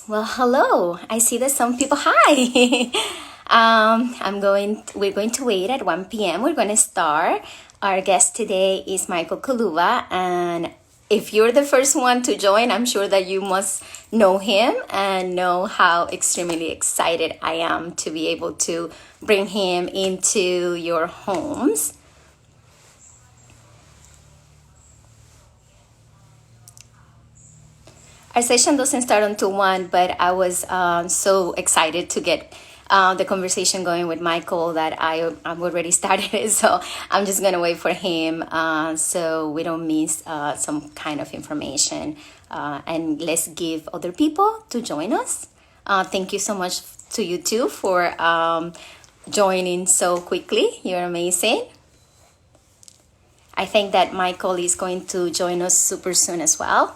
Well, hello. I see that some people, hi. We're going to wait at 1 p.m. We're going to start. Our guest today is Michael Kuluva. And if you're the first one to join, I'm sure that you must know him and know how extremely excited I am to be able to bring him into your homes. Our session doesn't start until 1, but I was so excited to get the conversation going with Michael that I've already started it. So I'm just going to wait for him so we don't miss some kind of information. And let's give other people to join us. Thank you so much to you too for joining so quickly. You're amazing. I think that Michael is going to join us super soon as well.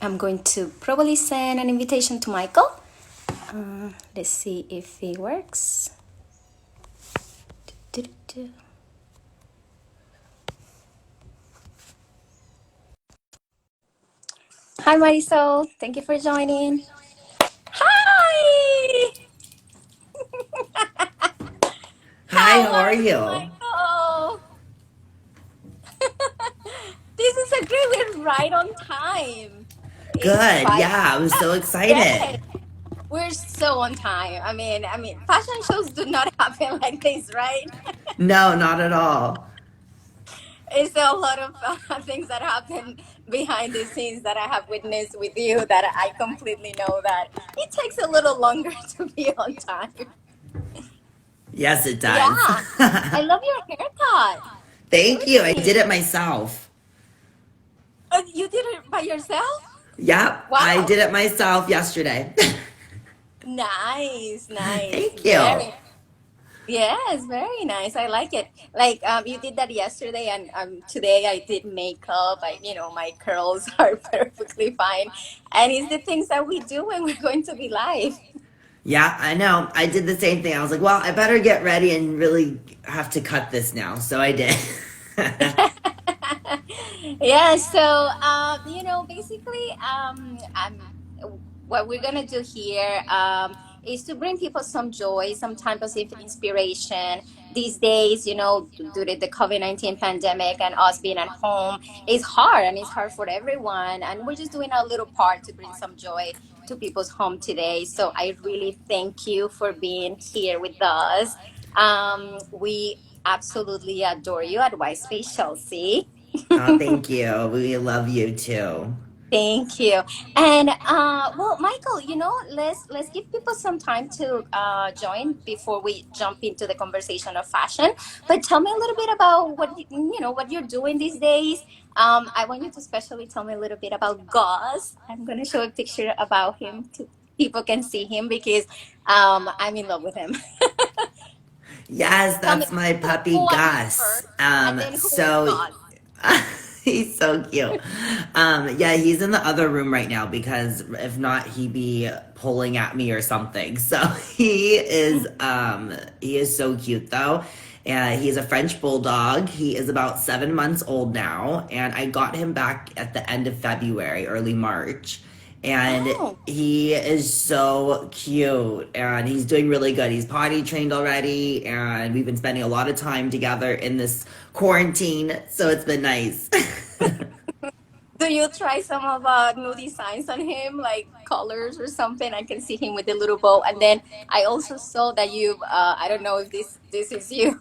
I'm going to probably send an invitation to Michael. Let's see if it works. Hi, Marisol. Thank you for joining. Hi! Hi, How how are are you, you? Michael? This is a great. We're right on time. It's Good. 5. Yeah, I'm so Yes, excited. we're so on time. I mean, fashion shows do not happen like this, right? No, not at all. It's a lot of things that happen behind the scenes that I have witnessed with you that I completely know that it takes a little longer to be on time. Yes, it does. Yeah, I love your haircut. Thank Let me you. I see. did it myself. You did it by yourself? Yep, I Wow. did it myself yesterday. Nice, nice. Thank you. Very, yes, very nice. I like it. Like you did that yesterday, and today I did makeup. My curls are perfectly fine, and it's the things that we do when we're going to be live. Yeah, I know. I did the same thing. I was like, well, I better get ready and really have to cut this now. So I did. Yeah, so basically, what we're gonna do here is to bring people some joy, some type of inspiration. These days, due to the COVID-19 pandemic and us being at home, it's hard, and it's hard for everyone. And we're just doing our little part to bring some joy to people's home today. So I really thank you for being here with us. We absolutely adore you at White Space Chelsea. Oh, thank you. We love you too. Thank you. And well, Michael, let's give people some time to join before we jump into the conversation of fashion. But tell me a little bit about what you're doing these days. I want you to especially tell me a little bit about Gus. I'm going to show a picture about him to people can see him because I'm in love with him. Yes, Tell me that's my who puppy are you Gus. first, and then who is So Gus? he's so cute. Yeah, he's in the other room right now because if not, he'd be pulling at me or something. So he is so cute though. And he's a French bulldog. He is about 7 months old now, and I got him back at the end of February, early March, and Oh. he is so cute and he's doing really good. He's potty trained already, and we've been spending a lot of time together in this quarantine, so it's been nice. Do you try some of new designs on him, like colors or something? I can see him with the little bow, and then I also saw that you. I don't know if this is you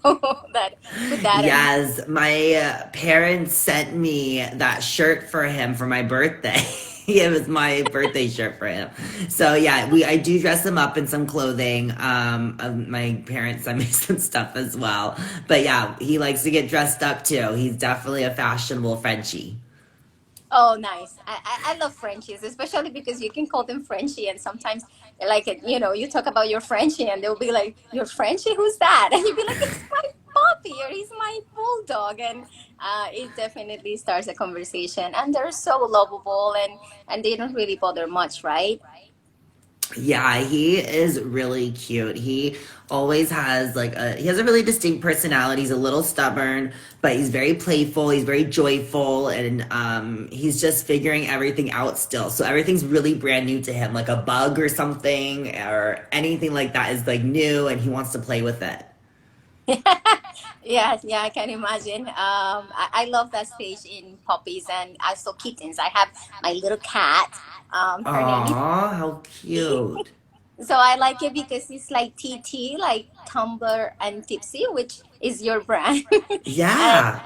that put that on. Yes, my parents sent me that shirt for him for my birthday. It was my birthday shirt for him. So yeah, we I do dress him up in some clothing. My parents sent me some stuff as well. But yeah, he likes to get dressed up too. He's definitely a fashionable Frenchie. Oh, nice. I love Frenchies, especially because you can call them Frenchie, and sometimes like you talk about your Frenchie, and they'll be like, "Your Frenchie, who's that?" And you'll be like, "It's my puppy, or he's my bulldog," and it definitely starts a conversation. And they're so lovable, and they don't really bother much, right? Yeah, he is really cute. He always has he has a really distinct personality. He's a little stubborn, but he's very playful. He's very joyful, and he's just figuring everything out still. So everything's really brand new to him, like a bug or something or anything like that is like new, and he wants to play with it. Yes, yeah, I can imagine. I love that stage in puppies and also kittens. I have my little cat. Her name is Aw, how T. cute. So I like it because it's like TT, like Tumbler and Tipsy, which is your brand. and Yeah.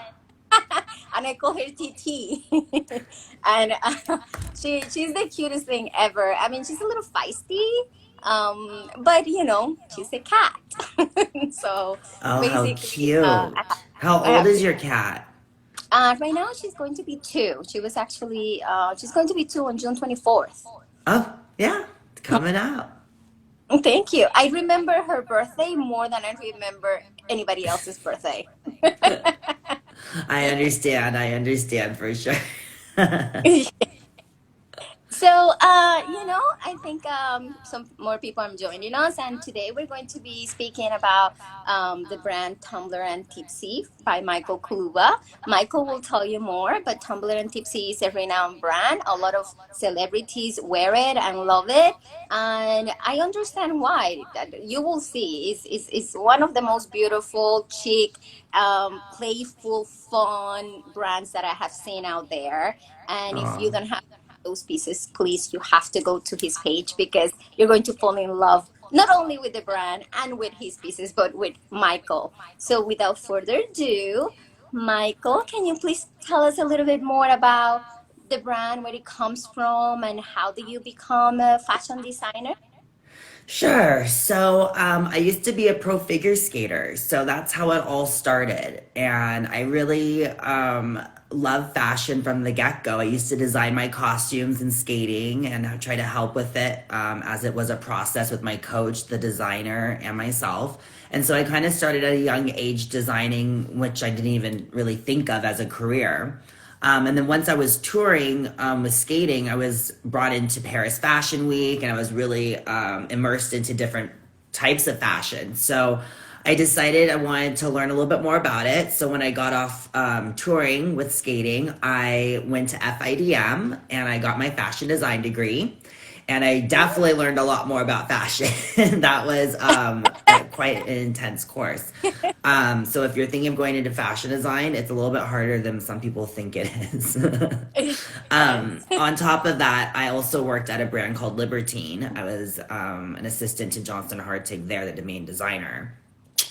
and I call her TT. And she's the cutest thing ever. I mean, she's a little feisty, but she's a cat. So Oh, how basically, cute. How I old have is to. your cat? Right now, she's going to be 2. She's going to be 2 on June 24th. Oh, yeah, it's coming up. Thank you. I remember her birthday more than I remember anybody else's birthday. I understand for sure. So, I think some more people are joining us, and today we're going to be speaking about the brand Tumbler and Tipsy by Michael Kuluva. Michael will tell you more, but Tumbler and Tipsy is a renowned brand. A lot of celebrities wear it and love it, and I understand why. That you will see is one of the most beautiful, chic, playful, fun brands that I have seen out there. And if Aw. you don't have those pieces, please, you have to go to his page because you're going to fall in love not only with the brand and with his pieces, but with Michael. So, without further ado, Michael, can you please tell us a little bit more about the brand, where it comes from, and how did you become a fashion designer? Sure. So, I used to be a pro figure skater, so that's how it all started. And I really love fashion from the get go. I used to design my costumes in skating and I try to help with it as it was a process with my coach, the designer, and myself. And so I kind of started at a young age designing, which I didn't even really think of as a career. And then once I was touring with skating, I was brought into Paris Fashion Week and I was really immersed into different types of fashion. So I decided I wanted to learn a little bit more about it. So when I got off touring with skating, I went to FIDM and I got my fashion design degree. And I definitely learned a lot more about fashion. That was quite an intense course. So if you're thinking of going into fashion design, it's a little bit harder than some people think it is. Yes. On top of that, I also worked at a brand called Libertine. I was an assistant to Johnson Hartig there, the domain designer.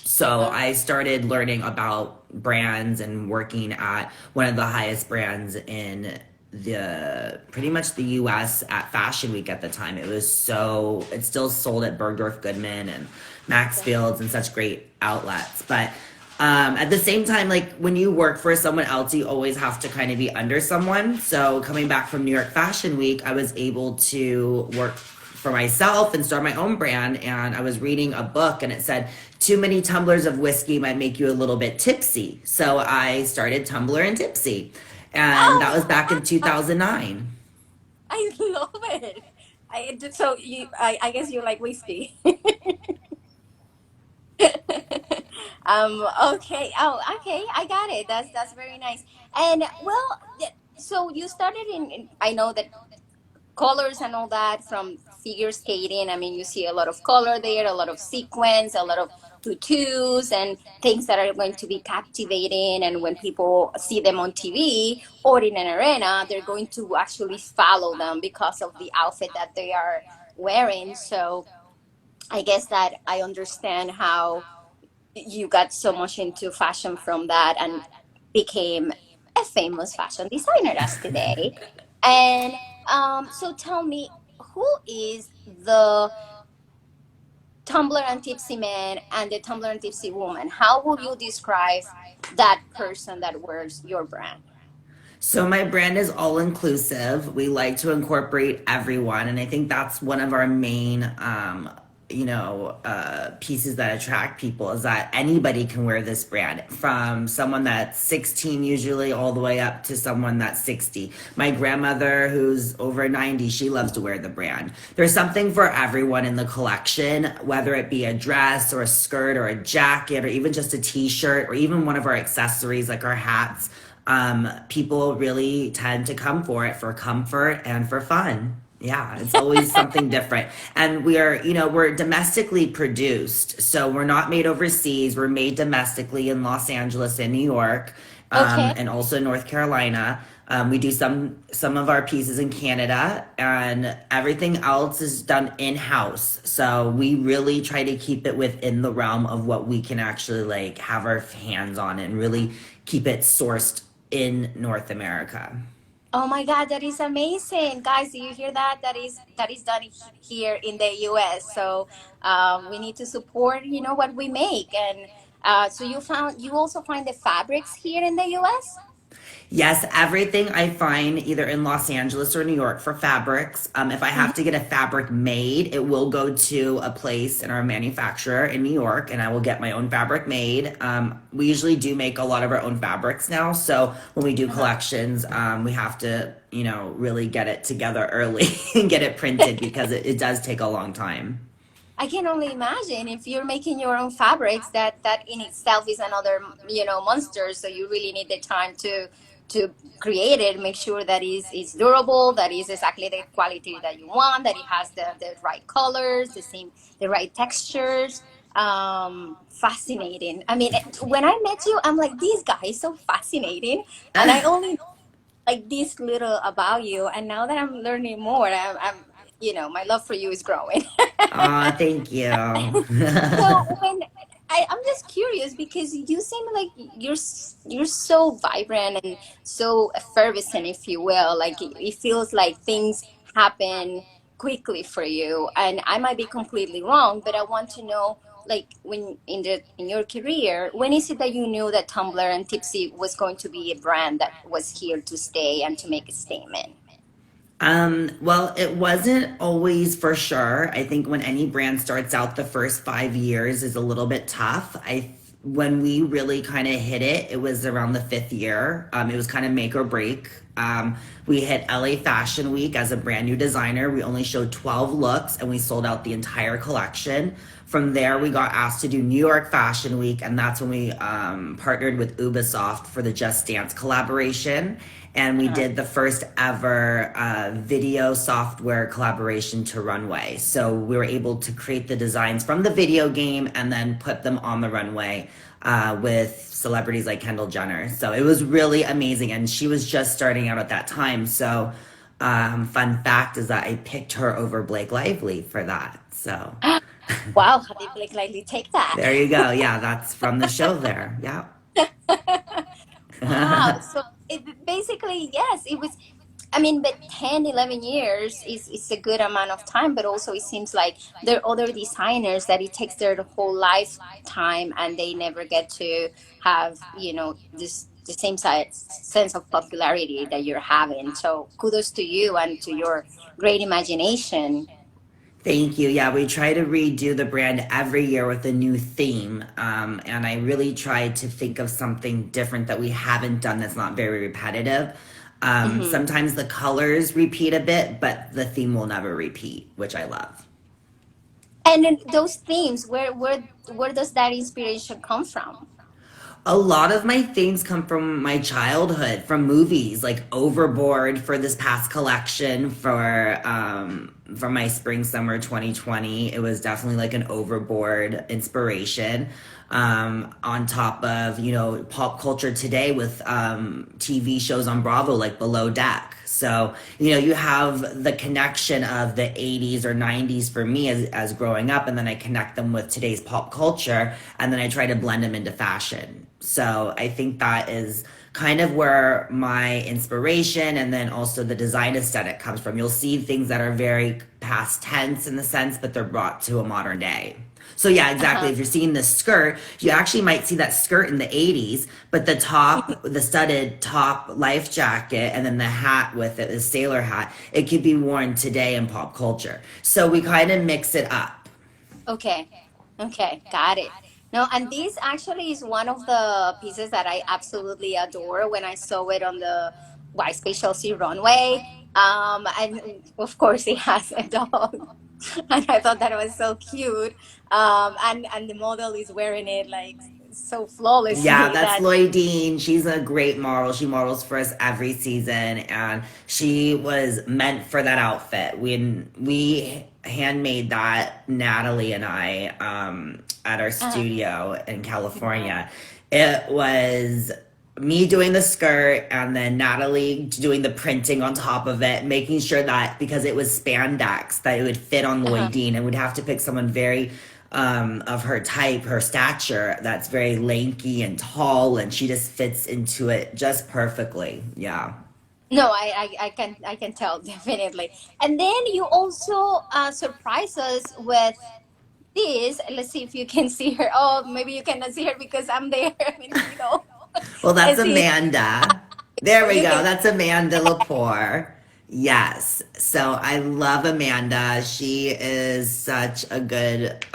So Uh, I started learning about brands and working at one of the highest brands in the pretty much the US at Fashion Week at the time. It still sold at Bergdorf Goodman and Maxfield's and such great outlets. But at the same time, like when you work for someone else, you always have to kind of be under someone. So coming back from New York Fashion Week, I was able to work for myself and start my own brand. And I was reading a book and it said, too many tumblers of whiskey might make you a little bit tipsy. So I started Tumbler and Tipsy. And that was oh, back in 2009. I love it. I guess you like whiskey. Okay. Oh, okay. I got it. That's very nice. And well, so you started I know that colors and all that from figure skating. I mean, you see a lot of color there, a lot of sequence, a lot of tutus and things that are going to be captivating. And when people see them on TV or in an arena, they're going to actually follow them because of the outfit that they are wearing. So I guess that I understand how you got so much into fashion from that and became a famous fashion designer as today. And so tell me, who is the Tumblr and Tipsy man and the Tumblr and Tipsy woman? How would you describe that person that wears your brand? So my brand is all inclusive. We like to incorporate everyone, and I think that's one of our main pieces that attract people is that anybody can wear this brand, from someone that's 16 usually all the way up to someone that's 60. My grandmother, who's over 90, she loves to wear the brand. There's something for everyone in the collection, whether it be a dress or a skirt or a jacket or even just a t-shirt or even one of our accessories like our hats. People really tend to come for it for comfort and for fun. Yeah, it's always something different. And we're domestically produced. So we're not made overseas. We're made domestically in Los Angeles and New York, Okay. and also North Carolina. We do some of our pieces in Canada, and everything else is done in-house. So we really try to keep it within the realm of what we can actually like have our hands on and really keep it sourced in North America. Oh my God, that is amazing, guys! Do you hear that? That is done here in the U.S. So we need to support, what we make. And so you also find the fabrics here in the U.S. Yes, everything I find either in Los Angeles or New York for fabrics. If I have to get a fabric made, it will go to a place in our manufacturer in New York, and I will get my own fabric made. We usually do make a lot of our own fabrics now, so when we do Uh-huh. collections, we have to, really get it together early and get it printed because it does take a long time. I can only imagine if you're making your own fabrics, that in itself is another, monster. So you really need the time to create it, make sure that is durable, that is exactly the quality that you want, that it has the right colors, the right textures. Fascinating. I mean, when I met you, I'm like, this guy is so fascinating, and I only know like this little about you, and now that I'm learning more, my love for you is growing. Aw, thank you. So when I'm just curious because you seem like you're so vibrant and so effervescent, if you will. Like it feels like things happen quickly for you, and I might be completely wrong, but I want to know, like, when in your career, when is it that you knew that Tumblr and Tipsy was going to be a brand that was here to stay and to make a statement? Well, it wasn't always for sure. I think when any brand starts out, the first 5 years is a little bit tough. When we really kind of hit it, it was around the fifth year. It was kind of make or break. We hit LA Fashion Week as a brand new designer. We only showed 12 looks and we sold out the entire collection. From there, we got asked to do New York Fashion Week, and that's when we partnered with Ubisoft for the Just Dance collaboration. And we did the first ever video software collaboration to runway. So we were able to create the designs from the video game and then put them on the runway with celebrities like Kendall Jenner. So it was really amazing. And she was just starting out at that time. So fun fact is that I picked her over Blake Lively for that. So Wow, how did Blake Lively take that? there you go. Yeah, that's from the show there. Yeah. Wow. So it basically, yes, it was, I mean, but 10, 11 years is a good amount of time, but also it seems like there are other designers that it takes their whole lifetime and they never get to have, this the same sense of popularity that you're having. So kudos to you and to your great imagination. Thank you. Yeah, we try to redo the brand every year with a new theme. And I really try to think of something different that we haven't done that's not very repetitive. Hmm. Sometimes the colors repeat a bit, but the theme will never repeat, which I love. And then those themes, where does that inspiration come from? A lot of my themes come from my childhood, from movies like Overboard for this past collection for my spring summer 2020. It was definitely like an Overboard inspiration. On top of pop culture today with TV shows on Bravo like Below Deck. So you have the connection of the 80s or 90s for me as growing up, and then I connect them with today's pop culture, and then I try to blend them into fashion. So I think that is kind of where my inspiration and then also the design aesthetic comes from. You'll see things that are very past tense in the sense, but they're brought to a modern day. So yeah, exactly. Uh-huh. If you're seeing this skirt, you actually might see that skirt in the 80s, but the top, the studded top life jacket and then the hat with it, the sailor hat, it could be worn today in pop culture. So we kind of mix it up. Okay. Okay. Got it. No, and this actually is one of the pieces that I absolutely adore when I saw it on the Y Spatial C runway. And of course, it has a dog, and I thought that was so cute. And the model is wearing it like so Yeah, flawlessly that's that. Lloydine. She's a great model. She models for us every season, and she was meant for that outfit. When we handmade that, Natalie and I, at our Uh, studio in yeah. California, it was me doing the skirt and then Natalie doing the printing on top of it, making sure that because it was spandex that it would fit on Uh-huh. Lloydine, and we'd have to pick someone very of her type, her stature, that's very lanky and tall, and she just fits into it just perfectly. Yeah. No, I can tell definitely. And then you also surprise us with this. Let's see if you can see her. Oh, maybe you cannot see her because I'm there in the middle. Well, that's Let's see. Amanda. There we You go. can. That's Amanda Lepore. Yes. So I love Amanda. She is such a good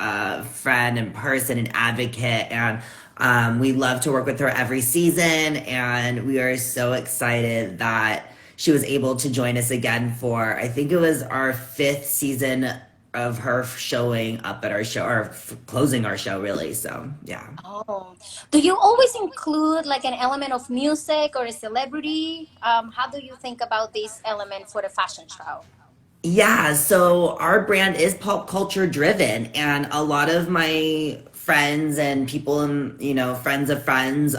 friend and person and advocate. And we love to work with her every season. And we are so excited that she was able to join us again for, I think it was our fifth season of her showing up at our show, or closing our show, really. So, yeah. Oh, do you always include like an element of music or a celebrity? How do you think about this element for the fashion show? Yeah, so our brand is pop culture driven, and a lot of my friends and people and friends of friends,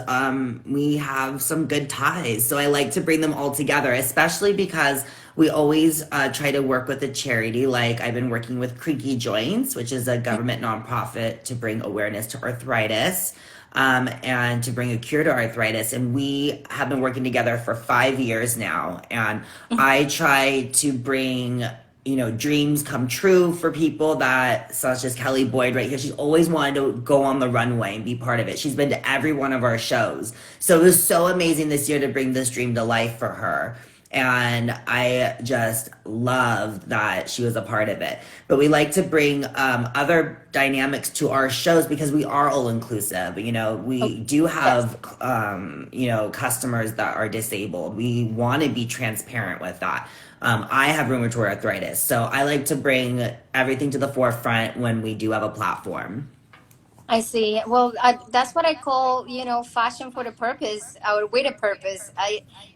we have some good ties. So I like to bring them all together, especially because we always try to work with a charity. Like I've been working with Creaky Joints, which is a government nonprofit to bring awareness to arthritis, and to bring a cure to arthritis. And we have been working together for 5 years now. And I try to bring, dreams come true for people that, such as Kelly Boyd right here. She's always wanted to go on the runway and be part of it. She's been to every one of our shows. So it was so amazing this year to bring this dream to life for her. And I just loved that she was a part of it. But we like to bring other dynamics to our shows because we are all inclusive. Oh, We do yes. have customers that are disabled. We want to be transparent with that. I have rheumatoid arthritis, so I like to bring everything to the forefront when we do have a platform. I see. Well, that's what I call, fashion for the purpose or with a purpose.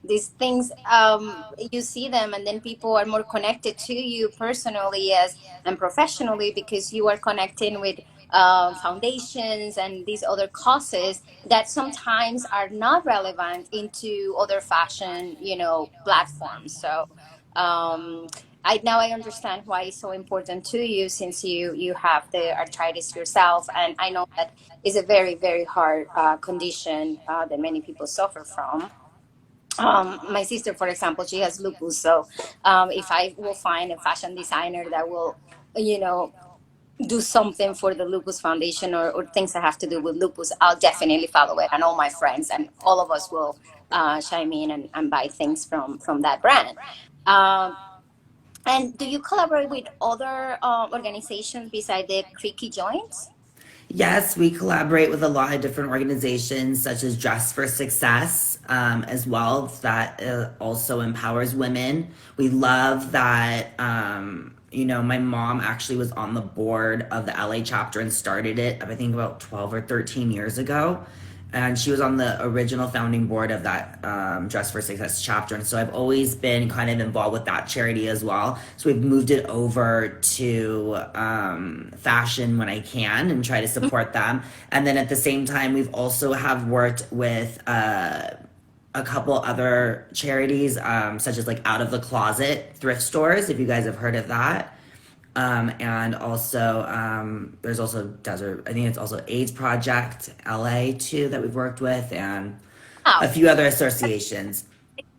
These things, you see them, and then people are more connected to you personally as and professionally because you are connecting with foundations and these other causes that sometimes are not relevant into other fashion, platforms. So, um, I understand why it's so important to you since you have the arthritis yourself, and I know that is a very very hard condition that many people suffer from. My sister, for example, she has lupus, so if I will find a fashion designer that will, you know, do something for the lupus foundation or things that have to do with lupus, I'll definitely follow it, and all my friends and all of us will chime in and buy things from that brand. Um, and do you collaborate with other organizations beside the Creaky Joints? Yes, we collaborate with a lot of different organizations, such as Dress for Success, as well. That also empowers women. We love that. My mom actually was on the board of the LA chapter and started it, I think, about 12 or 13 years ago. And she was on the original founding board of that Dress for Success chapter. And so I've always been kind of involved with that charity as well. So we've moved it over to fashion when I can and try to support them. And then at the same time, we've also have worked with a couple other charities, such as like Out of the Closet thrift stores, if you guys have heard of that. And also, there's also Desert, I think it's also AIDS Project LA too that we've worked with, and a Wow, few other associations.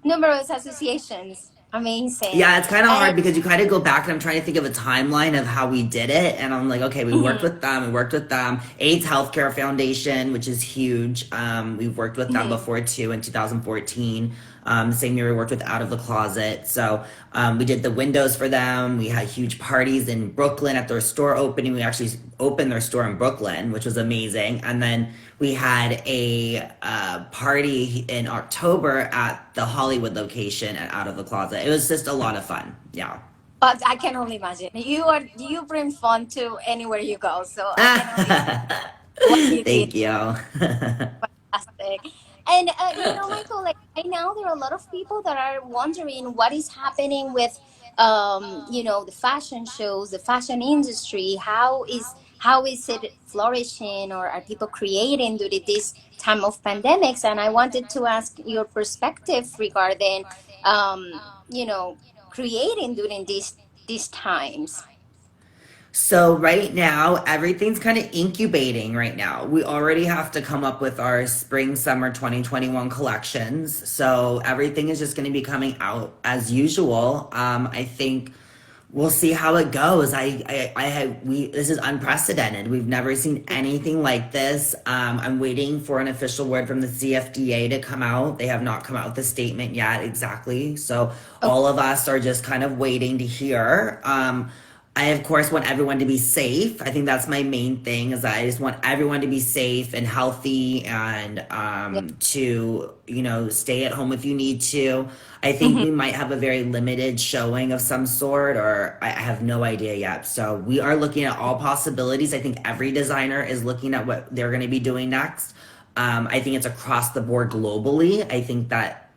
numerous associations. Amazing. Yeah, it's kind of And hard because you kind of go back and I'm trying to think of a timeline of how we did it. And I'm like, okay, mhm, we worked with them. AIDS Healthcare Foundation, which is huge. We've worked with them mhm. before too in 2014. The same year we worked with Out of the Closet. So we did the windows for them. We had huge parties in Brooklyn at their store opening. We actually opened their store in Brooklyn, which was amazing. And then we had a party in October at the Hollywood location at Out of the Closet. It was just a lot of fun. Yeah. But I can only imagine you bring fun to anywhere you go. So I can only imagine what you did. Thank you. Fantastic. And Michael, like right now there are a lot of people that are wondering what is happening with the fashion shows, the fashion industry. How is it flourishing, or are people creating during this time of pandemics? And I wanted to ask your perspective regarding you know, creating during these times. So right now, everything's kind of incubating right now. We already have to come up with our spring summer 2021 collections. So everything is just going to be coming out as usual. I think we'll see how it goes. This is unprecedented. We've never seen anything like this. I'm waiting for an official word from the CFDA to come out. They have not come out with a statement yet exactly. So all of us are just kind of waiting to hear. I of course want everyone to be safe. I think that's my main thing is I just want everyone to be safe and healthy and Yeah. to stay at home if you need to. I think Mhm. we might have a very limited showing of some sort, or I have no idea yet. So we are looking at all possibilities. I think every designer is looking at what they're going to be doing next. I think it's across the board globally. I think that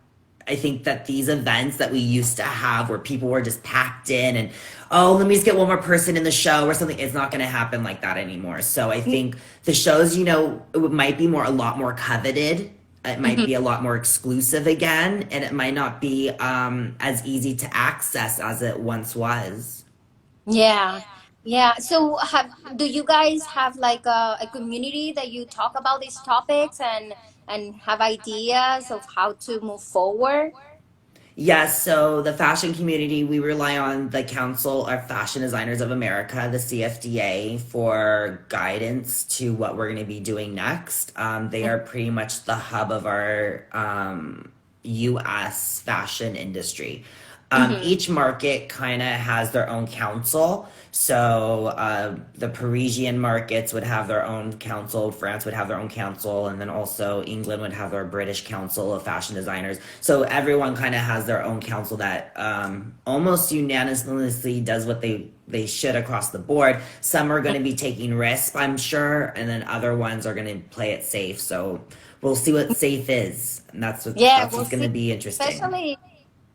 these events that we used to have where people were just packed in and oh, let me just get one more person in the show or something, it's not going to happen like that anymore. So I think the shows, it might be a lot more coveted. It might Mhm. be a lot more exclusive again, and it might not be as easy to access as it once was. Yeah. Yeah. So do you guys have like a community that you talk about these topics and have ideas of how to move forward? Yes, so the fashion community, we rely on the Council of Fashion Designers of America, the CFDA, for guidance to what we're going to be doing next. They are pretty much the hub of our US fashion industry. Mm-hmm. Each market kind of has their own council. So the Parisian markets would have their own council, France would have their own council, and then also England would have their British Council of Fashion Designers. So everyone kind of has their own council that almost unanimously does what they should across the board. Some are going to be taking risks, I'm sure, and then other ones are going to play it safe. So we'll see what safe is, and Yeah, that's we'll what's going to see. be interesting.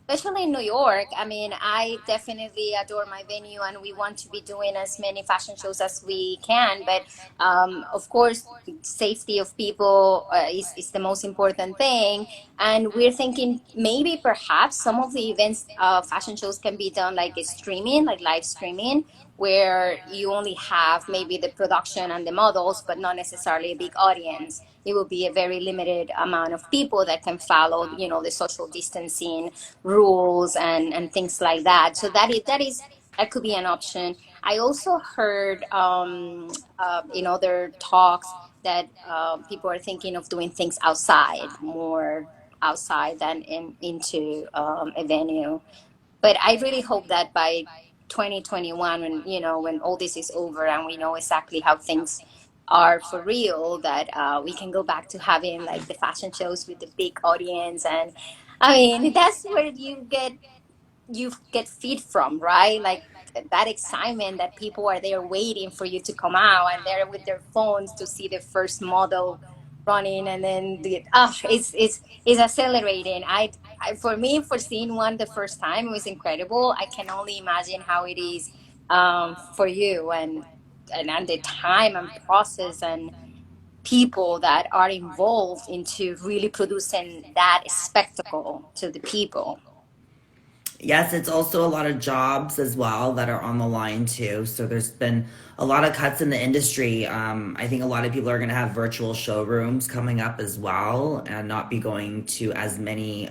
Especially in New York. I mean, I definitely adore my venue, and we want to be doing as many fashion shows as we can. But of course, safety of people is the most important thing. And we're thinking maybe perhaps some of the events, fashion shows can be done like a streaming, like live streaming, where you only have maybe the production and the models, but not necessarily a big audience. It will be a very limited amount of people that can follow, the social distancing rules and things like that. So that could be an option. I also heard in other talks that people are thinking of doing things outside, more outside than into a venue. But I really hope that by 2021, when all this is over and we know exactly how things are for real, that we can go back to having like the fashion shows with the big audience. And I mean, that's where you get feed from, right? Like that excitement that people are there waiting for you to come out, and they're with their phones to see the first model running, and then it's accelerating. For me, for seeing one the first time, it was incredible. I can only imagine how it is for you, and the time and process and people that are involved into really producing that spectacle to the people. Yes, it's also a lot of jobs as well that are on the line too. So there's been a lot of cuts in the industry. I think a lot of people are going to have virtual showrooms coming up as well and not be going to as many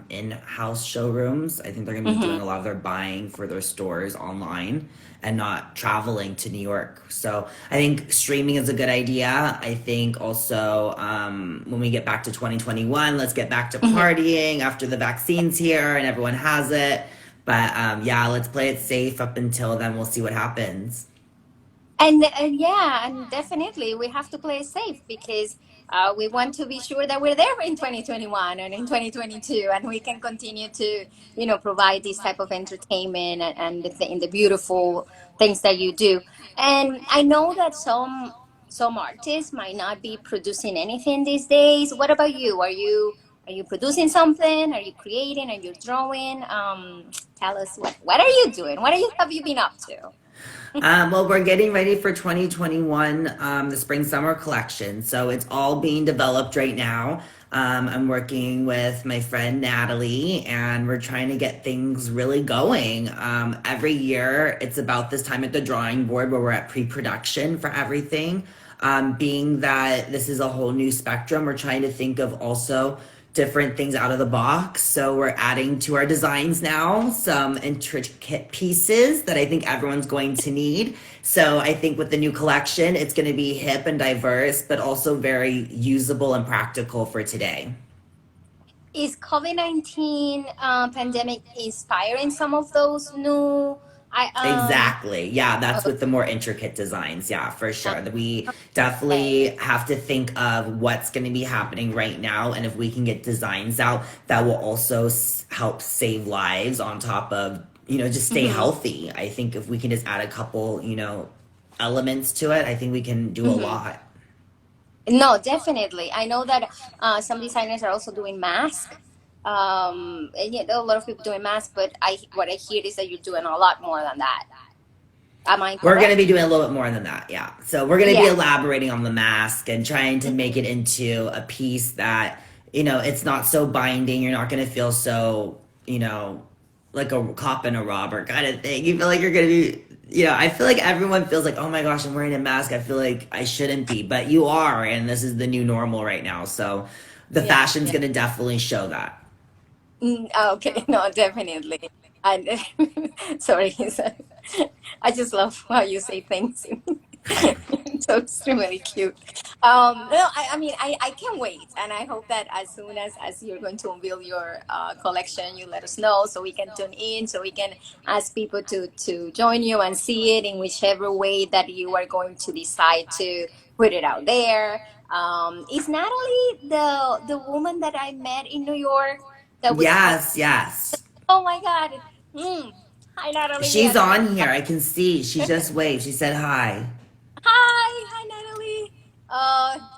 in-house showrooms. I think they're going to be Hmm. doing a lot of their buying for their stores online and not traveling to New York. So I think streaming is a good idea. I think also when we get back to 2021, let's get back to Hmm. partying after the vaccine's here and everyone has it. But yeah, let's play it safe up until then. We'll see what happens. And yeah, and definitely we have to play it safe because we want to be sure that we're there in 2021 and in 2022, and we can continue to, provide this type of entertainment and the beautiful things that you do. And I know that some artists might not be producing anything these days. What about you? Are you producing something? Are you creating? Are you drawing? Tell us what are you doing? Have you been up to? Well, we're getting ready for 2021, the spring summer collection. So it's all being developed right now. I'm working with my friend Natalie, and we're trying to get things really going. Every year, it's about this time at the drawing board where we're at pre production for everything. Being that this is a whole new spectrum, we're trying to think of also different things out of the box. So we're adding to our designs now some intricate pieces that I think everyone's going to need. So I think with the new collection, it's going to be hip and diverse, but also very usable and practical for today. Is COVID-19 pandemic inspiring some of those new I Exactly. Yeah, that's uh, with the more intricate designs. Yeah, for sure. We okay. definitely have to think of what's going to be happening right now. And if we can get designs out that will also help save lives on top of, just stay Hmm. healthy. I think if we can just add a couple, elements to it, I think we can do a Hmm. lot. No, definitely. I know that some designers are also doing masks. And yeah, there are a lot of people doing masks, but what I hear is that you're doing a lot more than that. Am I We're going to correct? be doing a little bit more than that, yeah. So we're going to be Yeah. elaborating on the mask and trying to make Mhm. it into a piece that, it's not so binding. You're not going to feel so, like a cop and a robber kind of thing. You feel like you're going to be, I feel like everyone feels like, oh my gosh, I'm wearing a mask. I feel like I shouldn't be, but you are, and this is the new normal right now. So the Yeah. fashion's going to definitely show that. Okay, no, definitely. And sorry, I just love how you say things. So extremely cute. No, I mean, I can't wait, and I hope that as soon as you're going to unveil your collection, you let us know so we can tune in, so we can ask people to join you and see it in whichever way that you are going to decide to put it out there. Is Natalie the woman that I met in New York? That was Yes, yes. oh my God. Mm. Hi, Natalie. She's And on here. I can see. She just waved. She said hi. hi, Natalie.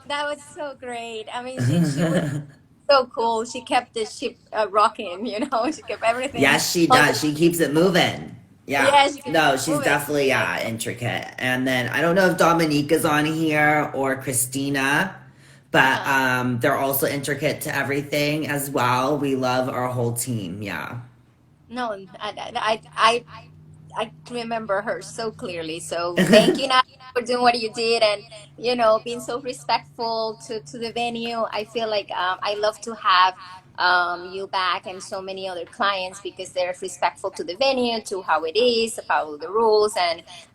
That was so great. I mean, she was so cool. She kept the ship rocking. She kept everything Yes, she on the. does. She keeps it moving. Yeah. Yeah, she kept No, she's moving. definitely, I yeah, know. intricate. And then I don't know if Dominica's on here or Christina, but Uh-huh. they're also intricate to everything as well. We love our whole team. Yeah. No, I remember her so clearly. So thank you, Nat, for doing what you did, and being so respectful to the venue. I feel like I love to have you back and so many other clients because they're respectful to the venue, to how it is, follow the rules,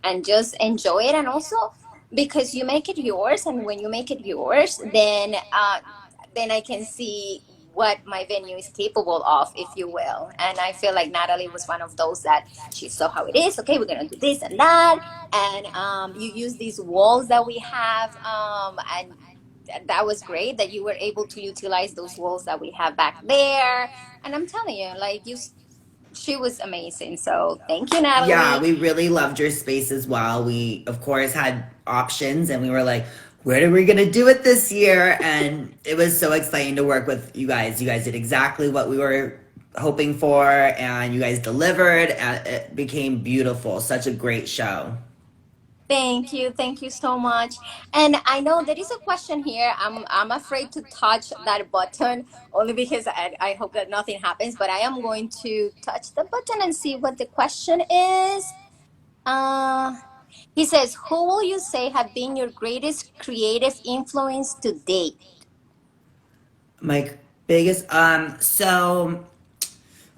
and just enjoy it. And also because you make it yours, and when you make it yours, then I can see what my venue is capable of, if you will. And I feel like Natalie was one of those that she saw how it is. Okay, we're gonna do this and that, and you use these walls that we have, and that was great that you were able to utilize those walls that we have back there. And I'm telling you, like she was amazing. So thank you, Yeah, Natalie. we really loved your space as well. We, of course, had options and we were like, what are we going to do it this year? And it was so exciting to work with you guys. You guys did exactly what we were hoping for and you guys delivered. And it became beautiful. Such a great show. Thank you so much. And I know there is a question here. I'm afraid to touch that button only because I hope that nothing happens, but I am going to touch the button and see what the question is. Uh he says, who will you say have been your greatest creative influence to date? My biggest so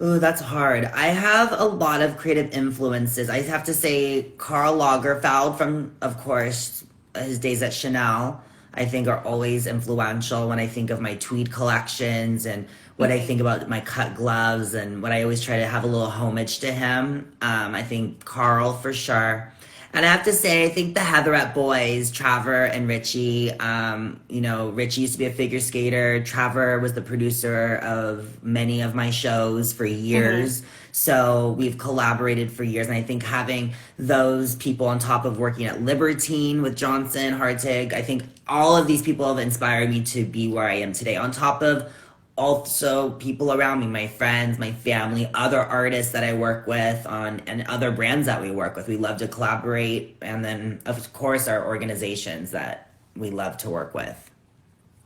ooh, that's hard. I have a lot of creative influences. I have to say Karl Lagerfeld from, of course, his days at Chanel, I think are always influential when I think of my tweed collections and what I Mhm. think about my cut gloves and what I always try to have a little homage to him. I think Carl for sure. And I have to say, I think the Heatherette boys, Trevor and Richie, Richie used to be a figure skater. Trevor was the producer of many of my shows for Mhm. years. So we've collaborated for years. And I think having those people on top of working at Libertine with Johnson, Hartig, I think all of these people have inspired me to be where I am today. On top of also people around me, my friends, my family, other artists that I work with on and other brands that we work with. We love to collaborate, and then of course our organizations that we love to work with.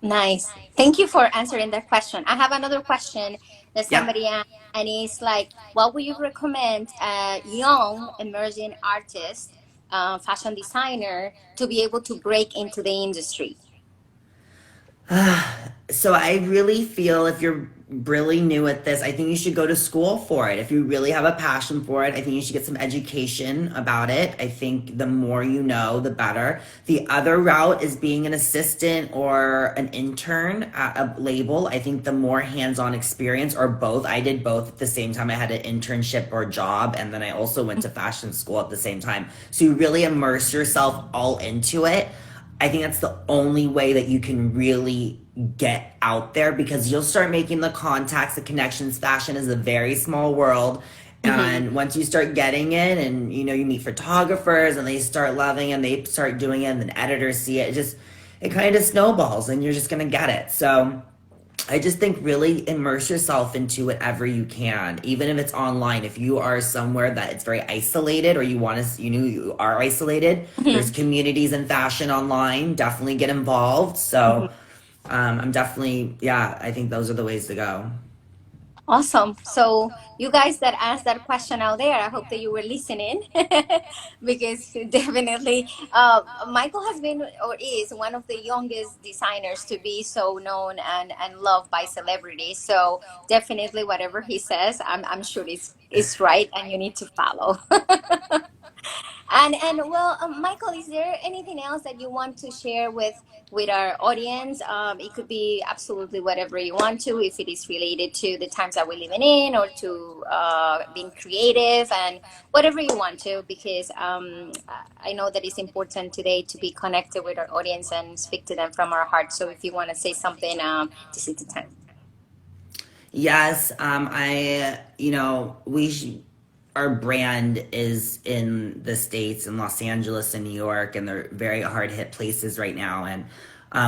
Nice. Thank you for answering that question. I have another question that Yep. somebody asked, and it's like, what would you recommend a young emerging artist, fashion designer, to be able to break into the industry? So I really feel if you're really new at this, I think you should go to school for it. If you really have a passion for it, I think you should get some education about it. I think the more you know, the better. The other route is being an assistant or an intern at a label. I think the more hands-on experience or both. I did both at the same time. I had an internship or job, and then I also went to fashion school at the same time. So you really immerse yourself all into it. I think that's the only way that you can really get out there because you'll start making the contacts, the connections. Fashion is a very small world. Hmm. And once you start getting it and you meet photographers and they start loving and they start doing it and then editors see it, it kind of snowballs and you're just gonna get it. So I just think really immerse yourself into whatever you can, even if it's online. If you are somewhere that it's very isolated or you want to, you are isolated, there's Hmm. communities in fashion online. Definitely get involved. So I'm definitely, yeah, I think those are the ways to go. Awesome. So, you guys that asked that question out there, I hope that you were listening because definitely Michael has been or is one of the youngest designers to be so known and loved by celebrities. So, definitely whatever he says, I'm sure is right and you need to follow. And well, Michael, is there anything else that you want to share with our audience? It could be absolutely whatever you want to, if it is related to the times that we're living in, or to being creative, and whatever you want to, because I know that it's important today to be connected with our audience and speak to them from our heart. So if you want to say something, this is the time. Yes, our brand is in the States, in Los Angeles and New York, and they're very hard hit places right now. And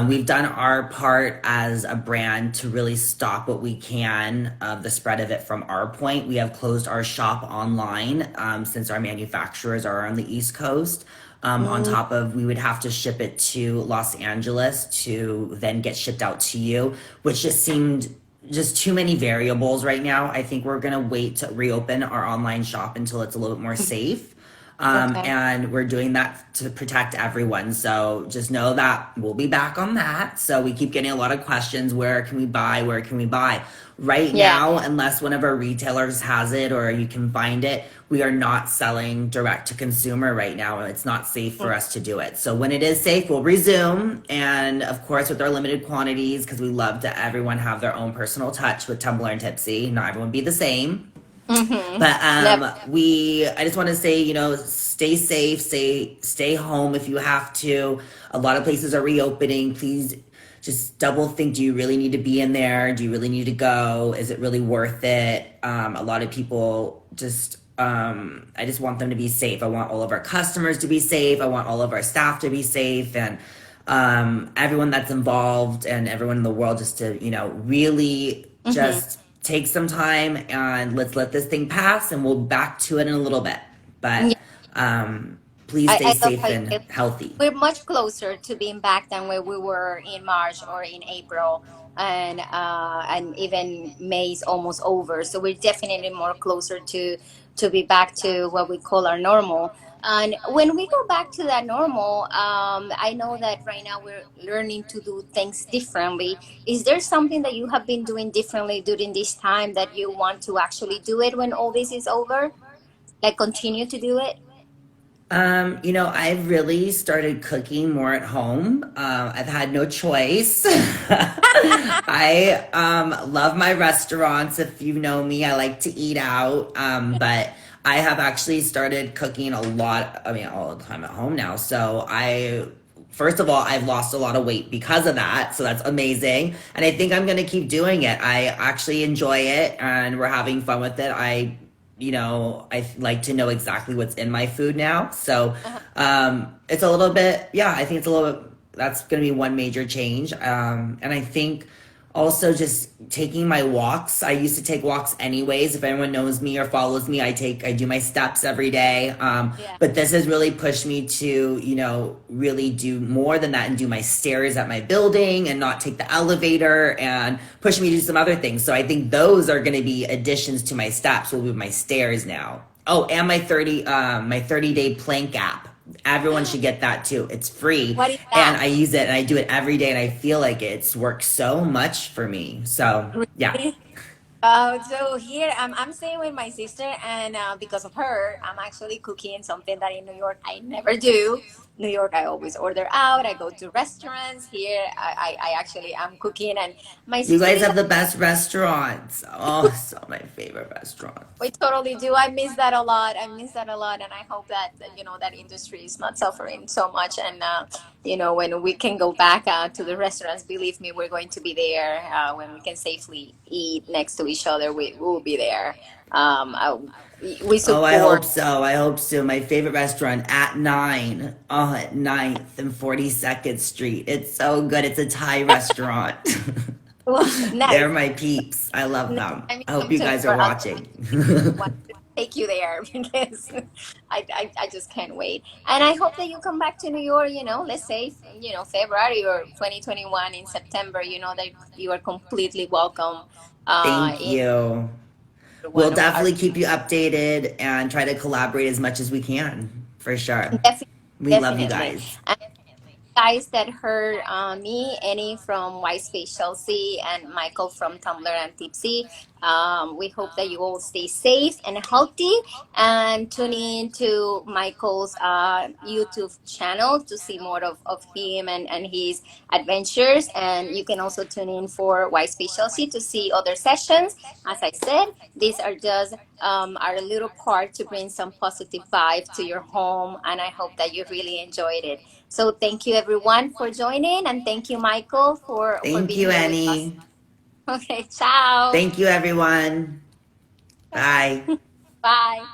we've done our part as a brand to really stop what we can of the spread of it from our point. We have closed our shop online since our manufacturers are on the East Coast. On Mm, top of, we would have to ship it to Los Angeles to then get shipped out to you, which just seemed just too many variables right now. I think we're gonna wait to reopen our online shop until it's a little bit more safe. okay. And we're doing that to protect everyone. So just know that we'll be back on that. So we keep getting a lot of questions. Where can we buy? Where can we buy? Right Yeah. now, unless one of our retailers has it or you can find it, we are not selling direct to consumer right now. It's not safe for us to do it. So when it is safe, we'll resume. And of course, with our limited quantities, because we love to everyone have their own personal touch with Tumblr and Tipsy. Not everyone be the same. Mm-hmm. But Never. I just want to say, stay safe, stay home if you have to. A lot of places are reopening. Please just double think, do you really need to be in there? Do you really need to go? Is it really worth it? A lot of people I just want them to be safe. I want all of our customers to be safe. I want all of our staff to be safe, and everyone that's involved and everyone in the world just to, really Mm-hmm. just take some time and let's let this thing pass and we'll back to it in a little bit. But Yeah. um, please stay I love safe how you and say healthy. we're much closer to being back than where we were in March or in April, and even May is almost over. So we're definitely more closer to be back to what we call our normal. And when we go back to that normal, I know that right now we're learning to do things differently. Is there something that you have been doing differently during this time that you want to actually do it when all this is over? Like continue to do it? I've really started cooking more at home. I've had no choice. I love my restaurants. If you know me, I like to eat out. But I have actually started cooking a lot. I mean, all the time at home now. First of all, I've lost a lot of weight because of that. So that's amazing. And I think I'm going to keep doing it. I actually enjoy it and we're having fun with it. I like to know exactly what's in my food now. So Uh-huh. it's a little bit, yeah, I think it's a little bit, that's going to be one major change. And I think also just taking my walks. I used to take walks anyways. If anyone knows me or follows me, I do my steps every day. Yeah. But this has really pushed me to, really do more than that and do my stairs at my building and not take the elevator and push me to do some other things. So I think those are going to be additions to my steps will be my stairs now. Oh, and my 30-day plank app. Everyone should get that too. It's free What is and that? I use it and I do it every day and I feel like it's worked so much for me. So, yeah. Really? So here I'm staying with my sister, and because of her, I'm actually cooking something that in New York I never do. New York, I always order out. I go to restaurants. Here, I actually am cooking, and my You sister guys is. have the best restaurants. Oh, so my favorite restaurants. We totally do. I miss that a lot. I miss that a lot, and I hope that that industry is not suffering so much. And when we can go back to the restaurants, believe me, we're going to be there. When we can safely eat next to each other, we will be there. We Oh, I support. hope so. I hope so. My favorite restaurant at 9. Oh, at 9th and 42nd Street. It's so good. It's a Thai restaurant. Well, They're nice. my peeps. I love Next them. time you I hope come you to New guys are York, I'll watching. want to take you there because I just can't wait. And I hope that you come back to New York, let's say, February or 2021 in September, that you are completely welcome Thank in you. We'll one of our definitely keep you updated and try to collaborate as much as we can, for sure. definitely, We love you definitely. guys. Guys that heard me, Annie from White Space Chelsea, and Michael from Tumblr and Tipsy. We hope that you all stay safe and healthy, and tune in to Michael's YouTube channel to see more of him and his adventures. And you can also tune in for White Space Chelsea to see other sessions. As I said, these are just our little part to bring some positive vibe to your home, and I hope that you really enjoyed it. So thank you everyone for joining, and thank you Michael for Thank being you, here with us. Annie. Okay, ciao. Thank you, everyone. Bye. Bye.